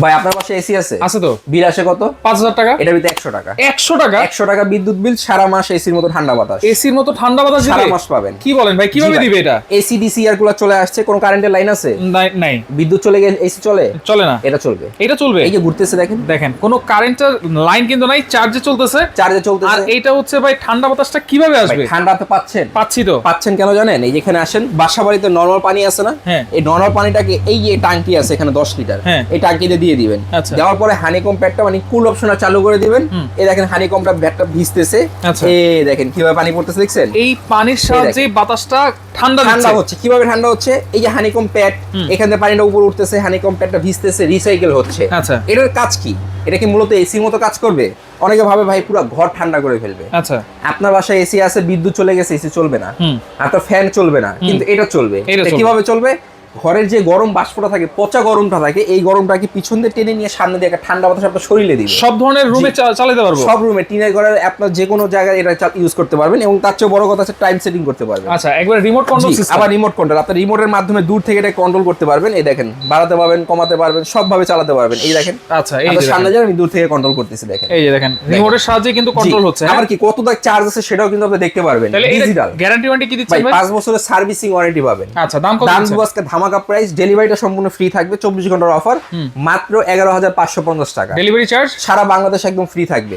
ভাই আপনার পাশে এসি আছে? আছে তো। বিল আসে কত? 5000 টাকা। এটার ভিতরে 100 টাকা। 100 টাকা? 100 টাকা বিদ্যুৎ বিল, সারা মাস এসির মতো ঠান্ডা বাতাস। এসির মতো ঠান্ডা বাতাস দিবে? সারা মাস পাবেন। কি বলেন ভাই, কিভাবে দিবে এটা? এসি ডিসি এয়ার কুলার চলে আসছে, কোন কারেন্টের লাইন আছে? নাই। বিদ্যুৎ চলে গেলে এসি চলে? চলে না। এটা চলবে। এটা চলবে। এই যে ঘুরতেছে দেখেন। দেখেন কোনো কারেন্টের লাইন কিন্তু নাই, চার্জে চলতেছে। চার্জে চলতেছে। আর এইটা হচ্ছে ভাই ঠান্ডা বাতাসটা কিভাবে আসবে? ভাই ঠান্ডা তো পাচ্ছেন। পাচ্ছি তো। পাচ্ছেন কেন জানেন? এই যেখানে আসেন, বাসা বাড়িতে নরমাল পানি আছে না? হ্যাঁ। এই নরমাল পানিটাকে এই যে টাঙ্কি আছে এখানে 10 লিটার, হ্যাঁ। এই টাঙ্কিতে দিয়ে দিবেন। আচ্ছা। দেওয়ার পরে হানিকম প্যাডটা মানে কুল অপশনটা চালু করে দিবেন। এই দেখেন হানিকমটা ব্যাগটা ভিজতেছে। আচ্ছা। এই দেখেন কিভাবে পানি পড়তেছে, দেখছেন? এই পানির সাহায্যে বাতাসটা ঠান্ডা ঠান্ডা দিচ্ছে। হচ্ছে। কিভাবে ঠান্ডা হচ্ছে? এই যে হানিকম প্যাড, এখান থেকে পানিটা উপর উঠতেছে, হানিকম প্যাডটা ভিজতেছে, রিসাইকেল হচ্ছে। আচ্ছা। এটার কাজ কি? এটা কি মূলত এসির মতো কাজ করবে? অনেকে ভাবে ভাই পুরো ঘর ঠান্ডা করে ফেলবে। আচ্ছা। আপনার বাসায় এসি আছে, বিদ্যুৎ চলে গেছে, এসি চলবে না, আপনার ফ্যান চলবে না, কিন্তু এটা চলবে। এটা চলবে। কিভাবে চলবে? ঘরের যে গরম বাষ্পটা থাকে, পচা গরমটা থাকে, এই গরমটাকে পিছন দিয়ে টেনে নিয়ে সামনে দিয়ে একটা ঠান্ডা বাতাস আপনার শরীরে দিবে। সব ধরনের রুমে চালাতে পারবো? সব রুমে, টিনের ঘরের আপনার যে কোনো জায়গায় এটা ইউজ করতে পারবেন, এবং তার চেয়ে বড় কথা হচ্ছে টাইম সেটিং করতে পারবেন। আচ্ছা, একবার রিমোট কন্ট্রোল সিস্টেম। আবার রিমোট কন্ট্রোল, আপনি রিমোটের মাধ্যমে দূর থেকে এটা কন্ট্রোল করতে পারবেন। এই দেখেন, বাড়াতে পারবেন, কমাতে পারবেন, সবভাবে চালাতে পারবেন। এই দেখেন। আচ্ছা, এই যে সামনে যান, আমি দূর থেকে কন্ট্রোল করতেছি, দেখেন। এই যে দেখেন, রিমোটের সাহায্যে কিন্তু কন্ট্রোল হচ্ছে। আবার কি কত টাকা চার্জ আছে সেটাও কিন্তু আপনি দেখতে পারবেন। তাহলে এই ডিজিটাল গ্যারান্টি ওয়ারেন্টি কি দিচ্ছেন ভাই? ভাই? 5 বছরের সার্ভিসিং ওয়ারেন্টি পাবেন। আচ্ছা, দাম কত? দাম আজকে ধামাকা প্রাইস। ডেলিভারিটা সম্পূর্ণ ফ্রি থাকবে, 24 ঘন্টার অফার, মাত্র 11,550 টাকা। ডেলিভারি চার্জ সারা বাংলাদেশ একদম ফ্রি থাকবে।